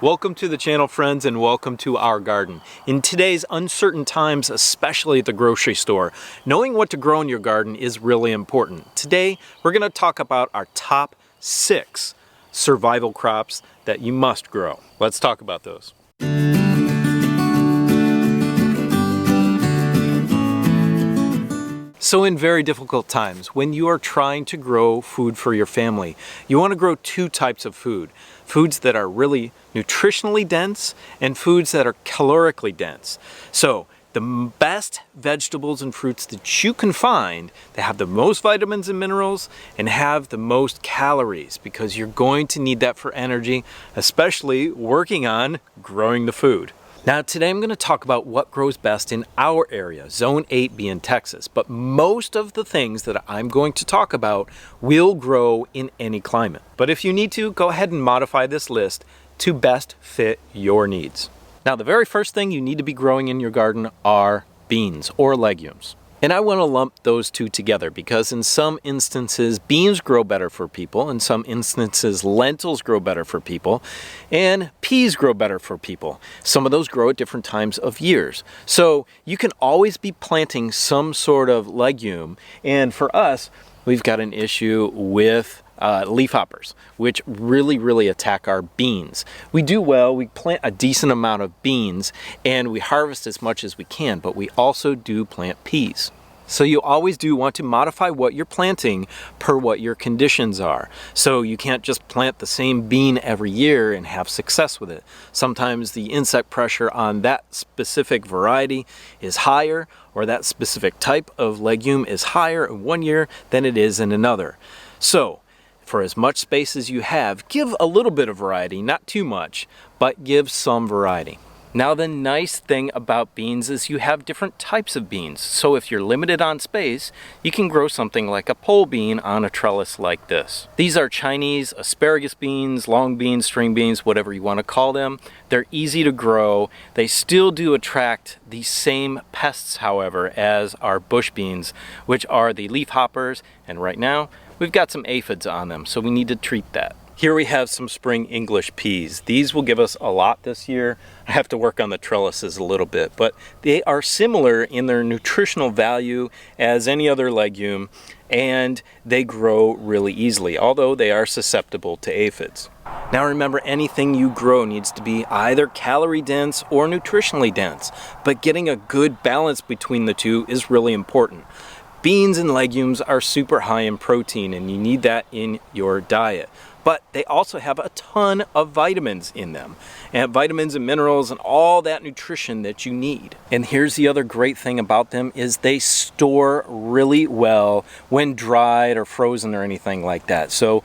Welcome to the channel, friends, and welcome to our garden. In today's uncertain times, especially at the grocery store, knowing what to grow in your garden is really important. Today, we're going to talk about our top 6 survival crops that you must grow. Let's talk about those. So in very difficult times, when you are trying to grow food for your family, you want to grow 2 types of food. Foods that are really nutritionally dense and foods that are calorically dense. So the best vegetables and fruits that you can find that have the most vitamins and minerals and have the most calories, because you're going to need that for energy, especially working on growing the food. Now today I'm going to talk about what grows best in our area, Zone 8 being Texas, but most of the things that I'm going to talk about will grow in any climate. But if you need to, go ahead and modify this list to best fit your needs. Now the very first thing you need to be growing in your garden are beans or legumes. And I want to lump those 2 together because in some instances beans grow better for people, in some instances lentils grow better for people, and peas grow better for people. Some of those grow at different times of years. So you can always be planting some sort of legume, and for us, we've got an issue with leafhoppers, which really attack our beans. We do well, we plant a decent amount of beans and we harvest as much as we can, but we also do plant peas. So you always do want to modify what you're planting per what your conditions are. So you can't just plant the same bean every year and have success with it. Sometimes the insect pressure on that specific variety is higher, or that specific type of legume is higher in one year than it is in another. So for as much space as you have, give a little bit of variety, not too much, but give some variety. Now the nice thing about beans is you have different types of beans. So if you're limited on space, you can grow something like a pole bean on a trellis like this. These are Chinese asparagus beans, long beans, string beans, whatever you want to call them. They're easy to grow. They still do attract the same pests, however, as our bush beans, which are the leafhoppers, and right now, we've got some aphids on them, so we need to treat that. Here we have some spring English peas. These will give us a lot this year. I have to work on the trellises a little bit, but they are similar in their nutritional value as any other legume, and they grow really easily, although they are susceptible to aphids. Now remember, anything you grow needs to be either calorie dense or nutritionally dense, but getting a good balance between the 2 is really important. Beans and legumes are super high in protein, and you need that in your diet. But they also have a ton of vitamins in them, and vitamins and minerals and all that nutrition that you need. And here's the other great thing about them is they store really well when dried or frozen or anything like that. So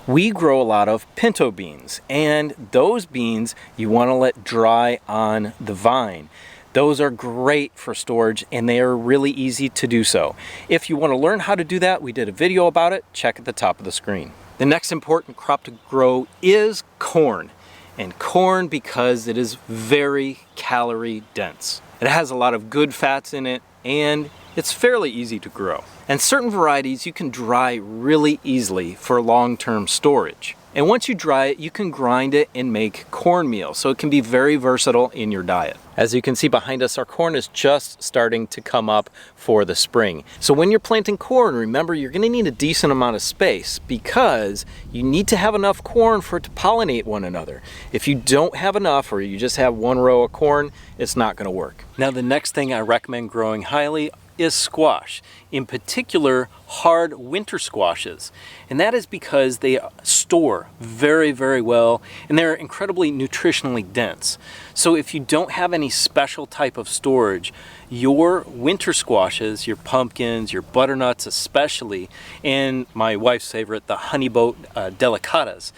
we grow a lot of pinto beans, and those beans you want to let dry on the vine. Those are great for storage, and they are really easy to do so. If you want to learn how to do that, we did a video about it. Check at the top of the screen. The next important crop to grow is corn. And corn, because it is very calorie dense. It has a lot of good fats in it, and it's fairly easy to grow. And certain varieties you can dry really easily for long-term storage. And once you dry it, you can grind it and make cornmeal, so it can be very versatile in your diet. As you can see behind us, our corn is just starting to come up for the spring. So when you're planting corn, remember you're going to need a decent amount of space because you need to have enough corn for it to pollinate one another. If you don't have enough, or you just have one row of corn, it's not going to work. Now the next thing I recommend growing highly is squash, in particular hard winter squashes. And that is because they store very well, and they're incredibly nutritionally dense. So if you don't have any special type of storage, your winter squashes, your pumpkins, your butternuts especially, and my wife's favorite, the honeyboat delicatas,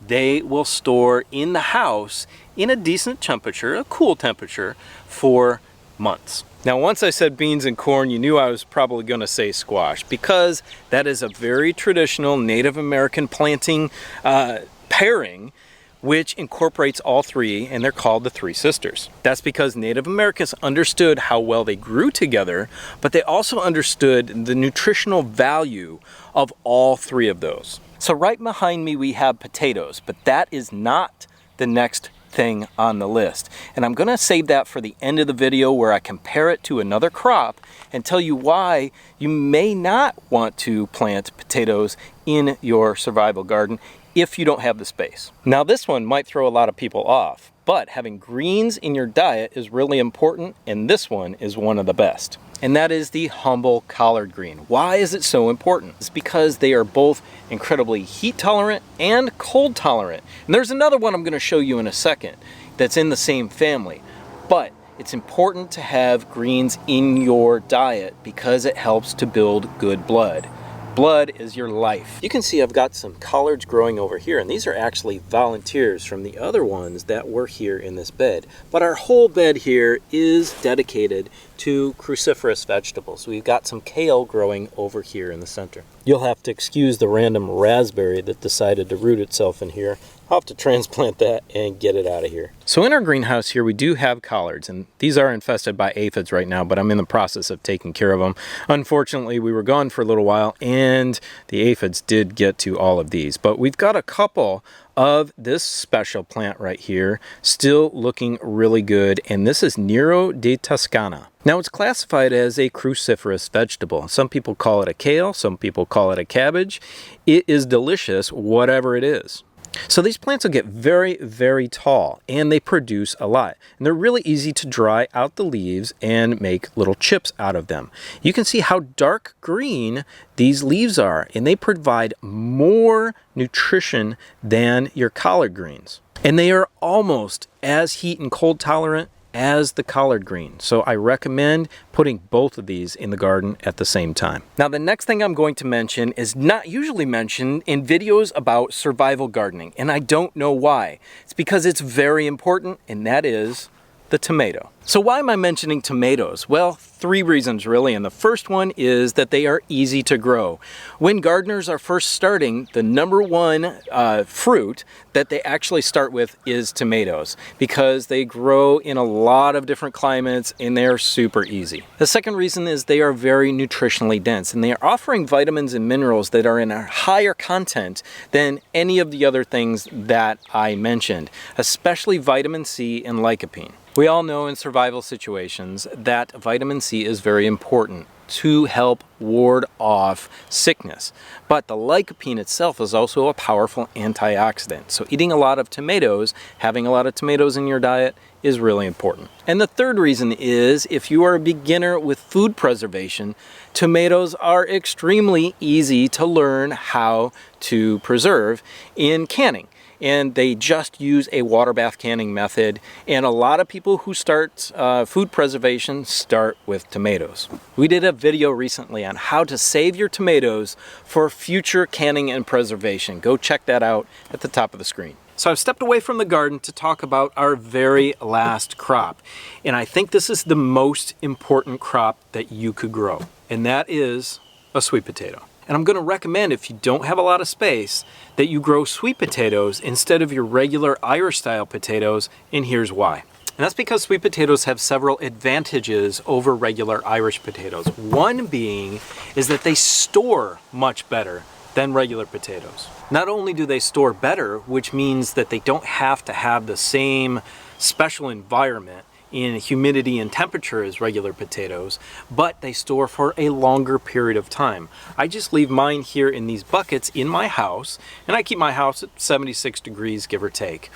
they will store in the house in a decent temperature, a cool temperature, for months. Now once I said beans and corn, you knew I was probably going to say squash, because that is a very traditional Native American planting pairing, which incorporates all 3, and they're called the 3 sisters. That's because Native Americans understood how well they grew together, but they also understood the nutritional value of all 3 of those. So right behind me we have potatoes, but that is not the next thing on the list. And I'm gonna save that for the end of the video where I compare it to another crop and tell you why you may not want to plant potatoes in your survival garden if you don't have the space. Now this one might throw a lot of people off, but having greens in your diet is really important, and this one is one of the best. And that is the humble collard green. Why is it so important? It's because they are both incredibly heat tolerant and cold tolerant. And there's another one I'm gonna show you in a second that's in the same family. But it's important to have greens in your diet because it helps to build good blood. Blood is your life. You can see I've got some collards growing over here, and these are actually volunteers from the other ones that were here in this bed. But our whole bed here is dedicated to cruciferous vegetables. We've got some kale growing over here in the center. You'll have to excuse the random raspberry that decided to root itself in here. I'll have to transplant that and get it out of here. So in our greenhouse here, we do have collards, and these are infested by aphids right now, but I'm in the process of taking care of them. Unfortunately, we were gone for a little while, and the aphids did get to all of these. But we've got a couple of this special plant right here still looking really good, and this is Nero di Toscana. Now it's classified as a cruciferous vegetable. Some people call it a kale, some people call it a cabbage. It is delicious, whatever it is. So these plants will get very, very tall, and they produce a lot. And they're really easy to dry out the leaves and make little chips out of them. You can see how dark green these leaves are, and they provide more nutrition than your collard greens. And they are almost as heat and cold tolerant as the collard green. So I recommend putting both of these in the garden at the same time. Now the next thing I'm going to mention is not usually mentioned in videos about survival gardening, and I don't know why. It's because it's very important, and that is the tomato. So why am I mentioning tomatoes? Well, 3 reasons really, and the first one is that they are easy to grow. When gardeners are first starting, the #1 fruit that they actually start with is tomatoes, because they grow in a lot of different climates and they are super easy. The second reason is they are very nutritionally dense, and they are offering vitamins and minerals that are in a higher content than any of the other things that I mentioned, especially vitamin C and lycopene. We all know in survival situations that vitamin C is very important to help ward off sickness. But the lycopene itself is also a powerful antioxidant. So eating a lot of tomatoes, having a lot of tomatoes in your diet is really important. And the third reason is if you are a beginner with food preservation, tomatoes are extremely easy to learn how to preserve in canning. And they just use a water bath canning method. And a lot of people who start food preservation start with tomatoes. We did a video recently on how to save your tomatoes for future canning and preservation. Go check that out at the top of the screen. So I've stepped away from the garden to talk about our very last crop. And I think this is the most important crop that you could grow. And that is a sweet potato. And I'm going to recommend, if you don't have a lot of space, that you grow sweet potatoes instead of your regular Irish style potatoes, and here's why. And that's because sweet potatoes have several advantages over regular Irish potatoes. One being is that they store much better than regular potatoes. Not only do they store better, which means that they don't have to have the same special environment in humidity and temperature as regular potatoes, but they store for a longer period of time. I just leave mine here in these buckets in my house, and I keep my house at 76 degrees, give or take.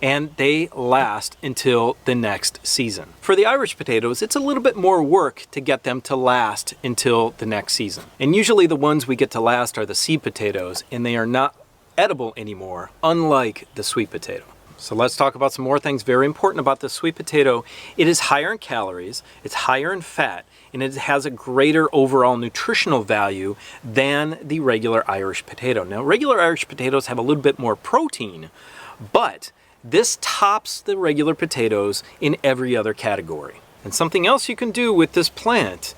And they last until the next season. For the Irish potatoes, it's a little bit more work to get them to last until the next season. And usually the ones we get to last are the seed potatoes, and they are not edible anymore, unlike the sweet potato. So let's talk about some more things very important about the sweet potato. It is higher in calories, it's higher in fat, and it has a greater overall nutritional value than the regular Irish potato. Now, regular Irish potatoes have a little bit more protein, but this tops the regular potatoes in every other category. And something else you can do with this plant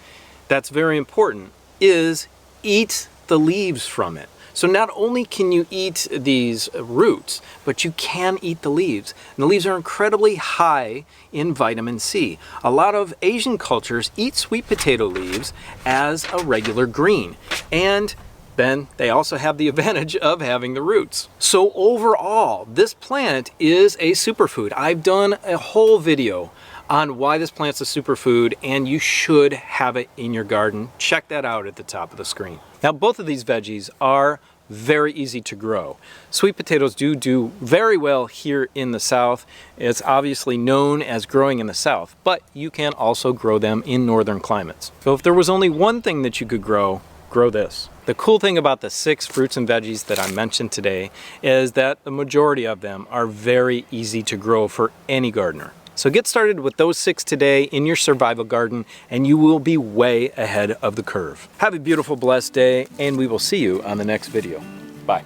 that's very important is eat the leaves from it. So not only can you eat these roots, but you can eat the leaves. And the leaves are incredibly high in vitamin C. A lot of Asian cultures eat sweet potato leaves as a regular green. And then they also have the advantage of having the roots. So overall, this plant is a superfood. I've done a whole video on why this plant's a superfood, and you should have it in your garden. Check that out at the top of the screen. Now, both of these veggies are very easy to grow. Sweet potatoes do very well here in the South. It's obviously known as growing in the South, but you can also grow them in northern climates. So if there was only one thing that you could grow this. The cool thing about the 6 fruits and veggies that I mentioned today is that the majority of them are very easy to grow for any gardener. So get started with those 6 today in your survival garden, and you will be way ahead of the curve. Have a beautiful, blessed day, and we will see you on the next video. Bye.